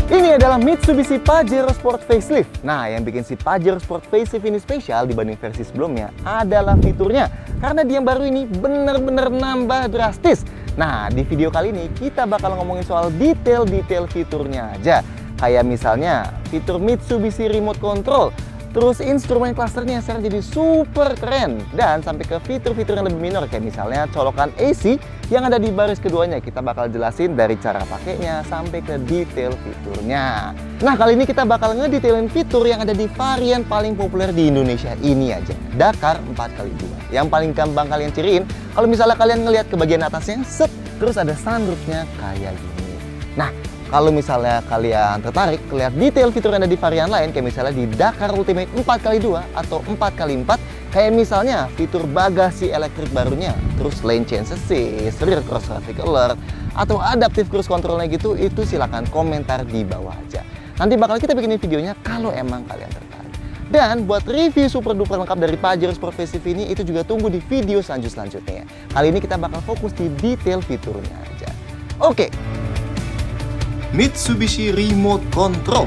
Ini adalah Mitsubishi Pajero Sport Facelift. Nah, yang bikin si Pajero Sport Facelift ini spesial dibanding versi sebelumnya adalah fiturnya. Karena dia yang baru ini bener-bener nambah drastis. Nah, di video kali ini kita bakal ngomongin soal detail-detail fiturnya aja. Kayak misalnya fitur Mitsubishi Remote Control. Terus instrumen clusternya sekarang jadi super keren. Dan sampai ke fitur-fitur yang lebih minor kayak misalnya colokan AC yang ada di baris keduanya. Kita bakal jelasin dari cara pakainya sampai ke detail fiturnya. Nah, kali ini kita bakal ngedetailin fitur yang ada di varian paling populer di Indonesia ini aja, Dakar 4x2. Yang paling gampang kalian ciriin kalau misalnya kalian ngelihat ke bagian atasnya, set, terus ada sunroofnya kayak gini. Nah, kalau misalnya kalian tertarik lihat detail fitur yang ada di varian lain, kayak misalnya di Dakar Ultimate 4x2 atau 4x4, kayak misalnya fitur bagasi elektrik barunya, terus lane change assist, rear cross traffic alert, atau adaptive cruise controlnya gitu, itu silahkan komentar di bawah aja. Nanti bakal kita bikinin videonya kalau emang kalian tertarik. Dan buat review super duper lengkap dari Pajero Sport Facelift ini, itu juga tunggu di video selanjutnya. Kali ini kita bakal fokus di detail fiturnya aja. Oke. Mitsubishi Remote Control.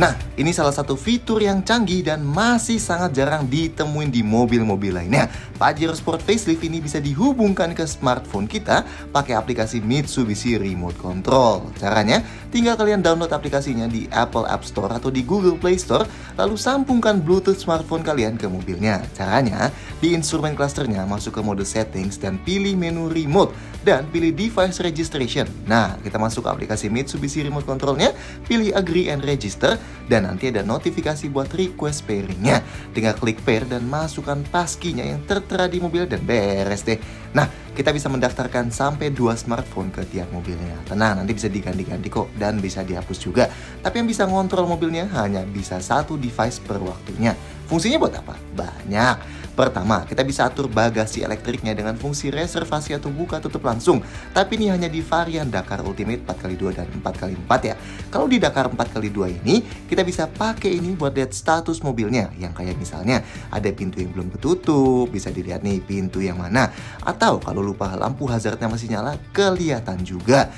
Nah, ini salah satu fitur yang canggih dan masih sangat jarang ditemuin di mobil-mobil lainnya. Pajero Sport Facelift ini bisa dihubungkan ke smartphone kita pakai aplikasi Mitsubishi Remote Control. Caranya, tinggal kalian download aplikasinya di Apple App Store atau di Google Play Store, lalu sambungkan Bluetooth smartphone kalian ke mobilnya. Caranya, di instrumen clusternya masuk ke mode settings dan pilih menu remote dan pilih device registration. Nah, kita masuk ke aplikasi Mitsubishi Remote Controlnya, pilih agree and register, dan nanti ada notifikasi buat request pairingnya. Tinggal klik pair dan masukkan paskinya yang tertera di mobil dan beres deh. Nah, kita bisa mendaftarkan sampai 2 smartphone ke tiap mobilnya. Tenang, nanti bisa diganti-ganti kok dan bisa dihapus juga. Tapi yang bisa ngontrol mobilnya hanya bisa 1 device per waktunya. Fungsinya buat apa? Banyak. Pertama, kita bisa atur bagasi elektriknya dengan fungsi reservasi atau buka tutup langsung. Tapi ini hanya di varian Dakar Ultimate 4x2 dan 4x4 ya. Kalau di Dakar 4x2 ini, kita bisa pakai ini buat lihat status mobilnya. Yang kayak misalnya ada pintu yang belum ketutup, bisa dilihat nih pintu yang mana. Atau kalau lupa lampu hazardnya masih nyala, kelihatan juga.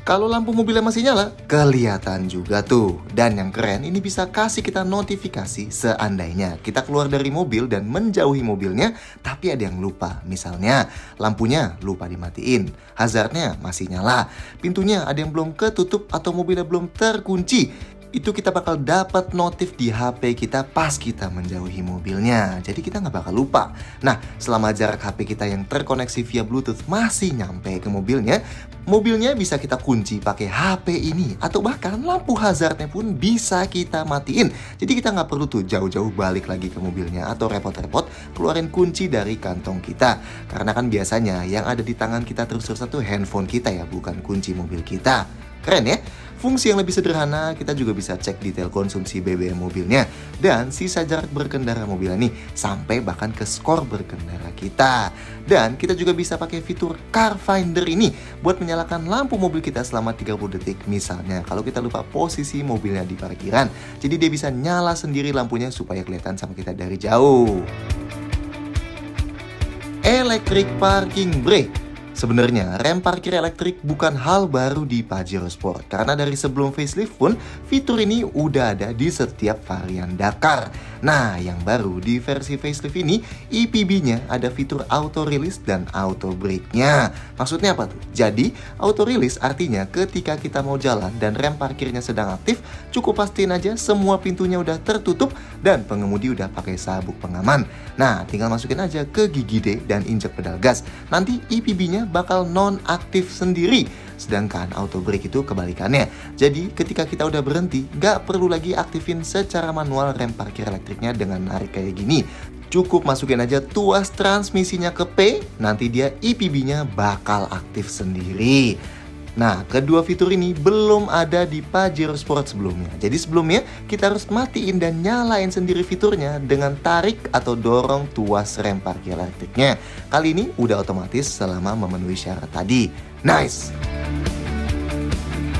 Kalau lampu mobilnya masih nyala, kelihatan juga tuh. Dan yang keren, ini bisa kasih kita notifikasi seandainya kita keluar dari mobil dan menjauhi mobilnya, tapi ada yang lupa. Misalnya, lampunya lupa dimatiin, hazardnya masih nyala, pintunya ada yang belum ketutup atau mobilnya belum terkunci. Itu kita bakal dapat notif di HP kita pas kita menjauhi mobilnya. Jadi kita nggak bakal lupa. Nah, selama jarak HP kita yang terkoneksi via Bluetooth masih nyampe ke mobilnya, mobilnya bisa kita kunci pakai HP ini. Atau bahkan lampu hazardnya pun bisa kita matiin. Jadi kita nggak perlu tuh jauh-jauh balik lagi ke mobilnya atau repot-repot keluarin kunci dari kantong kita. Karena kan biasanya yang ada di tangan kita terus-terusan tuh handphone kita ya, bukan kunci mobil kita. Keren ya? Fungsi yang lebih sederhana, kita juga bisa cek detail konsumsi BBM mobilnya dan sisa jarak berkendara mobilnya nih, sampai bahkan ke skor berkendara kita. Dan kita juga bisa pakai fitur Car Finder ini buat menyalakan lampu mobil kita selama 30 detik. Misalnya kalau kita lupa posisi mobilnya di parkiran, jadi dia bisa nyala sendiri lampunya supaya kelihatan sama kita dari jauh. Electric Parking Brake. Sebenarnya, rem parkir elektrik bukan hal baru di Pajero Sport. Karena dari sebelum facelift pun, fitur ini udah ada di setiap varian Dakar. Nah, yang baru di versi facelift ini, EPB-nya ada fitur auto release dan auto brake-nya. Maksudnya apa tuh? Jadi, auto release artinya ketika kita mau jalan dan rem parkirnya sedang aktif, cukup pastiin aja semua pintunya udah tertutup dan pengemudi udah pakai sabuk pengaman. Nah, tinggal masukin aja ke gigi D dan injek pedal gas. Nanti EPB-nya bakal non-aktif sendiri. Sedangkan auto brake itu kebalikannya. Jadi ketika kita udah berhenti, nggak perlu lagi aktifin secara manual rem parkir elektriknya dengan narik kayak gini. Cukup masukin aja tuas transmisinya ke P, nanti dia EPB-nya bakal aktif sendiri. Nah, kedua fitur ini belum ada di Pajero Sport sebelumnya. Jadi sebelumnya kita harus matiin dan nyalain sendiri fiturnya dengan tarik atau dorong tuas rem parkir elektriknya. Kali ini udah otomatis selama memenuhi syarat tadi. Nice!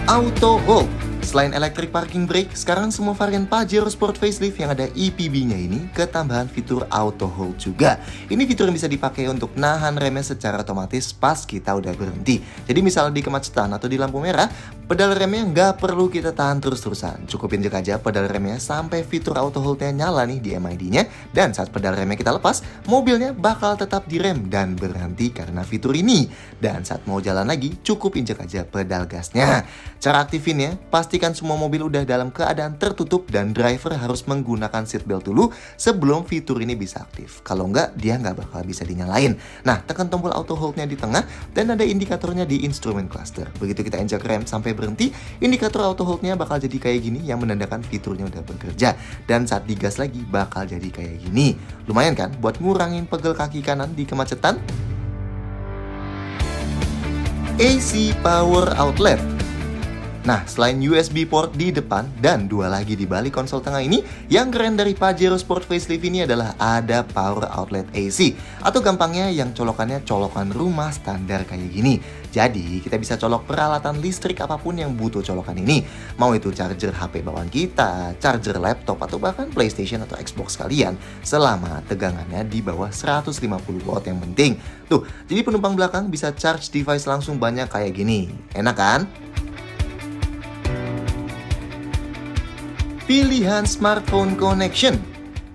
Auto Hold. Selain electric parking brake, sekarang semua varian Pajero Sport Facelift yang ada EPB-nya ini ketambahan fitur auto hold juga. Ini fitur yang bisa dipakai untuk nahan remnya secara otomatis pas kita udah berhenti. Jadi misal di kemacetan atau di lampu merah, pedal remnya nggak perlu kita tahan terus-terusan. Cukup injek aja pedal remnya sampai fitur auto hold-nya nyala nih di MID-nya. Dan saat pedal remnya kita lepas, mobilnya bakal tetap direm dan berhenti karena fitur ini. Dan saat mau jalan lagi, cukup injek aja pedal gasnya. Cara aktifinnya, pastikan semua mobil udah dalam keadaan tertutup dan driver harus menggunakan seatbelt dulu sebelum fitur ini bisa aktif. Kalau nggak, dia nggak bakal bisa dinyalain. Nah, tekan tombol auto hold-nya di tengah dan ada indikatornya di instrumen cluster. Begitu kita injak rem sampai berhenti, indikator auto hold-nya bakal jadi kayak gini yang menandakan fiturnya udah bekerja. Dan saat digas lagi, bakal jadi kayak gini. Lumayan kan buat ngurangin pegel kaki kanan di kemacetan? AC Power Outlet. Nah, selain USB port di depan dan dua lagi di balik konsol tengah ini, yang keren dari Pajero Sport Facelift ini adalah ada power outlet AC. Atau gampangnya yang colokannya colokan rumah standar kayak gini. Jadi, kita bisa colok peralatan listrik apapun yang butuh colokan ini. Mau itu charger HP bawaan kita, charger laptop, atau bahkan PlayStation atau Xbox kalian. Selama tegangannya di bawah 150 watt yang penting. Tuh, jadi penumpang belakang bisa charge device langsung banyak kayak gini. Enak kan? Pilihan smartphone connection.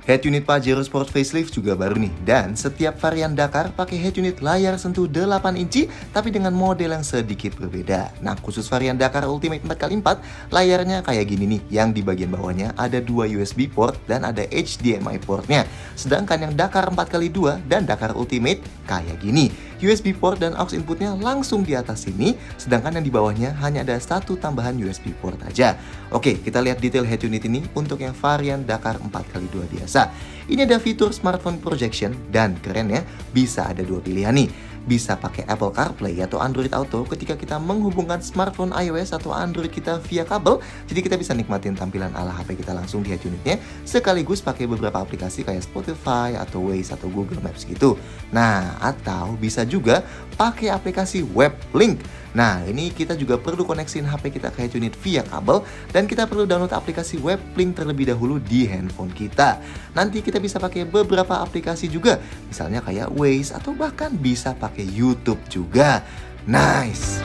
Head unit Pajero Sport Facelift juga baru nih. Dan setiap varian Dakar pakai head unit layar sentuh 8 inci tapi dengan model yang sedikit berbeda. Nah, khusus varian Dakar Ultimate 4x4, layarnya kayak gini nih. Yang di bagian bawahnya ada 2 USB port dan ada HDMI portnya. Sedangkan yang Dakar 4x2 dan Dakar Ultimate kayak gini. USB port dan aux inputnya langsung di atas sini, sedangkan yang di bawahnya hanya ada satu tambahan USB port aja. Oke, kita lihat detail head unit ini untuk yang varian Dakar 4x2 biasa. Ini ada fitur smartphone projection dan keren ya, bisa ada dua pilihan nih. Bisa pakai Apple CarPlay atau Android Auto ketika kita menghubungkan smartphone iOS atau Android kita via kabel. Jadi kita bisa nikmatin tampilan ala HP kita langsung di head unitnya, sekaligus pakai beberapa aplikasi kayak Spotify atau Waze atau Google Maps gitu. Nah, atau bisa juga pakai aplikasi Web Link. Nah, ini kita juga perlu koneksiin HP kita ke head unit via kabel dan kita perlu download aplikasi Web Link terlebih dahulu di handphone kita. Nanti kita bisa pakai beberapa aplikasi juga, misalnya kayak Waze atau bahkan bisa pakai YouTube juga. Nice.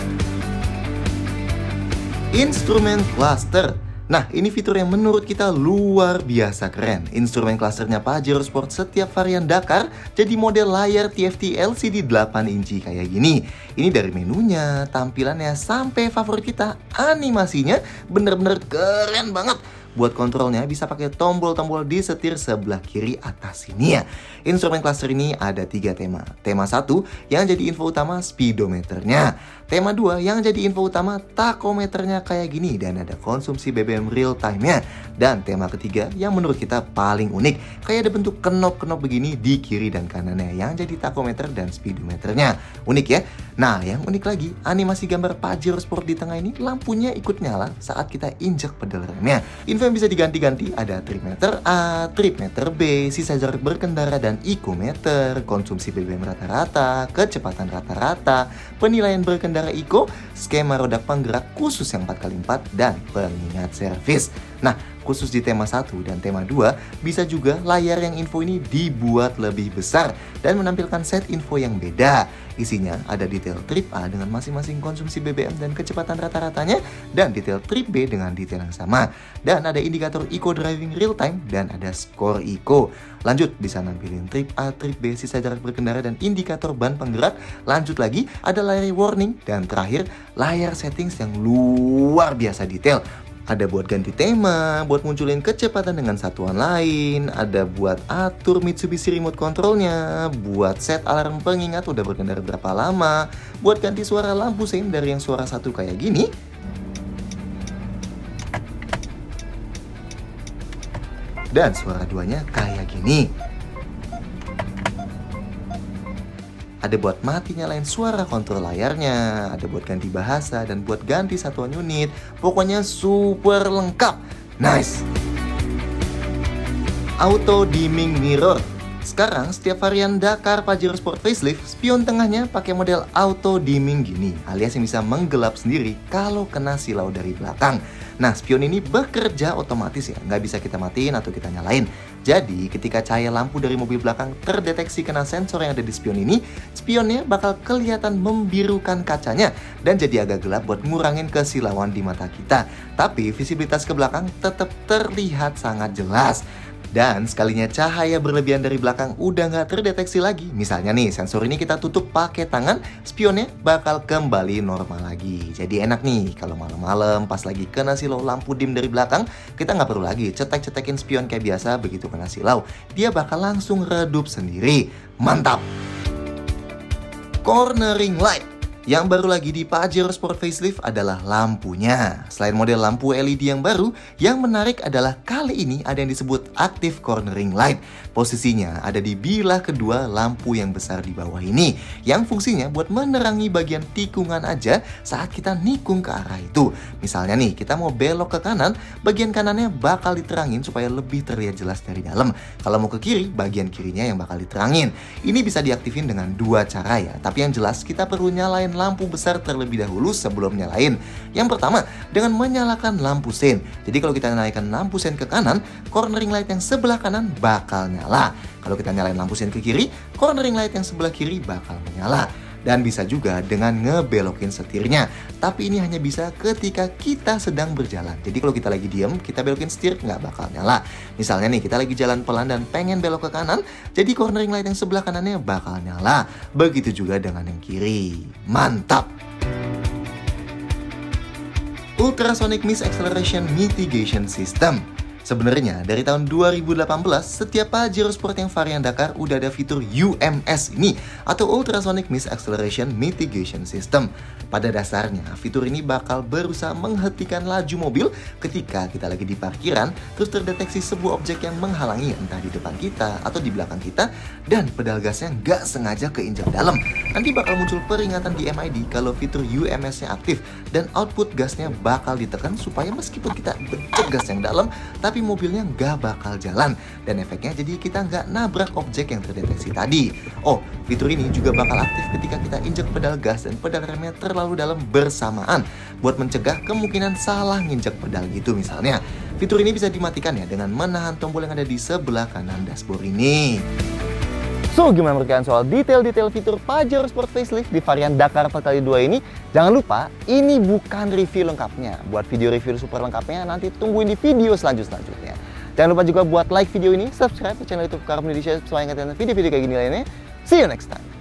Instrumen cluster. Nah, ini fitur yang menurut kita luar biasa keren. Instrumen clusternya Pajero Sport setiap varian Dakar jadi model layar TFT LCD 8 inci kayak gini. Ini dari menunya, tampilannya, sampai favorit kita, animasinya bener-bener keren banget. Buat kontrolnya bisa pakai tombol-tombol di setir sebelah kiri atas sini ya. Instrumen cluster ini ada 3 tema. Tema 1 yang jadi info utama speedometernya. Tema 2 yang jadi info utama takometernya kayak gini dan ada konsumsi BBM real time-nya. Dan tema ketiga yang menurut kita paling unik, kayak ada bentuk knop-knop begini di kiri dan kanannya yang jadi takometer dan speedometernya. Unik ya? Nah, yang unik lagi, animasi gambar Pajero Sport di tengah ini lampunya ikut nyala saat kita injak pedal remnya. Info yang bisa diganti-ganti ada trip meter A, trip meter B, sisa jarak berkendara dan ecometer, konsumsi BBM rata-rata, kecepatan rata-rata, penilaian berkendara eco, skema roda penggerak khusus yang 4x4, dan pengingat servis. Nah, khusus di tema 1 dan tema 2, bisa juga layar yang info ini dibuat lebih besar dan menampilkan set info yang beda. Isinya ada detail trip A dengan masing-masing konsumsi BBM dan kecepatan rata-ratanya, dan detail trip B dengan detail yang sama. Dan ada indikator eco driving real time dan ada skor eco. Lanjut, bisa nampilin trip A, trip B, sisa jarak berkendara, dan indikator ban penggerak. Lanjut lagi, ada layar warning, dan terakhir, layar settings yang luar biasa detail. Ada buat ganti tema, buat munculin kecepatan dengan satuan lain, ada buat atur Mitsubishi remote controlnya, buat set alarm pengingat udah berkendara berapa lama, buat ganti suara lampu sein dari yang suara satu kayak gini, dan suara duanya kayak gini. Ada buat mati nyalain suara kontrol layarnya, ada buat ganti bahasa, dan buat ganti satuan unit. Pokoknya super lengkap. Nice. Auto dimming mirror. Sekarang setiap varian Dakar Pajero Sport Facelift, spion tengahnya pakai model auto dimming gini, alias yang bisa menggelap sendiri kalau kena silau dari belakang. Nah, spion ini bekerja otomatis ya, nggak bisa kita matiin atau kita nyalain. Jadi, ketika cahaya lampu dari mobil belakang terdeteksi kena sensor yang ada di spion ini, spionnya bakal kelihatan membirukan kacanya dan jadi agak gelap buat ngurangin kesilauan di mata kita. Tapi, visibilitas ke belakang tetap terlihat sangat jelas. Dan sekalinya cahaya berlebihan dari belakang udah nggak terdeteksi lagi. Misalnya nih, sensor ini kita tutup pakai tangan, spionnya bakal kembali normal lagi. Jadi enak nih, kalau malam-malam pas lagi kena silau lampu dim dari belakang, kita nggak perlu lagi cetek-cetekin spion kayak biasa. Begitu kena silau, dia bakal langsung redup sendiri. Mantap! Cornering light. Yang baru lagi di Pajero Sport Facelift adalah lampunya. Selain model lampu LED yang baru, yang menarik adalah kali ini ada yang disebut Active Cornering Light. Posisinya ada di bilah kedua lampu yang besar di bawah ini, yang fungsinya buat menerangi bagian tikungan aja saat kita nikung ke arah itu. Misalnya nih, kita mau belok ke kanan, bagian kanannya bakal diterangin supaya lebih terlihat jelas dari dalam. Kalau mau ke kiri, bagian kirinya yang bakal diterangin. Ini bisa diaktifin dengan dua cara ya, tapi yang jelas kita perlu nyalain lampu besar terlebih dahulu sebelum nyalain. Yang pertama, dengan menyalakan lampu sen. Jadi kalau kita nyalakan lampu sen ke kanan, cornering light yang sebelah kanan bakal nyala. Kalau kita nyalain lampu sen ke kiri, cornering light yang sebelah kiri bakal menyala. Dan bisa juga dengan ngebelokin setirnya. Tapi ini hanya bisa ketika kita sedang berjalan. Jadi kalau kita lagi diem, kita belokin setir nggak bakal nyala. Misalnya nih, kita lagi jalan pelan dan pengen belok ke kanan, jadi cornering light yang sebelah kanannya bakal nyala. Begitu juga dengan yang kiri. Mantap! Ultrasonic Mist Acceleration Mitigation System. Sebenarnya dari tahun 2018, setiap Pajero Sport yang varian Dakar udah ada fitur UMS ini, atau Ultrasonic Mist Acceleration Mitigation System. Pada dasarnya, fitur ini bakal berusaha menghentikan laju mobil ketika kita lagi di parkiran, terus terdeteksi sebuah objek yang menghalangi entah di depan kita atau di belakang kita, dan pedal gasnya nggak sengaja keinjak dalam. Nanti bakal muncul peringatan di MID kalau fitur UMS-nya aktif, dan output gasnya bakal ditekan supaya meskipun kita becek gas yang dalam, tapi mobilnya nggak bakal jalan. Dan efeknya jadi kita nggak nabrak objek yang terdeteksi tadi. Oh, fitur ini juga bakal aktif ketika kita injek pedal gas dan pedal remnya terlalu dalam bersamaan, buat mencegah kemungkinan salah nginjek pedal gitu misalnya. Fitur ini bisa dimatikan ya dengan menahan tombol yang ada di sebelah kanan dashboard ini. So, gimana menurut kalian soal detail-detail fitur Pajero Sport Facelift di varian Dakar 4x2 ini? Jangan lupa, ini bukan review lengkapnya. Buat video review super lengkapnya, nanti tungguin di video selanjutnya. Jangan lupa juga buat like video ini, subscribe ke channel YouTube Car Home Indonesia supaya nggak ketinggalan video-video kayak gini lainnya. See you next time!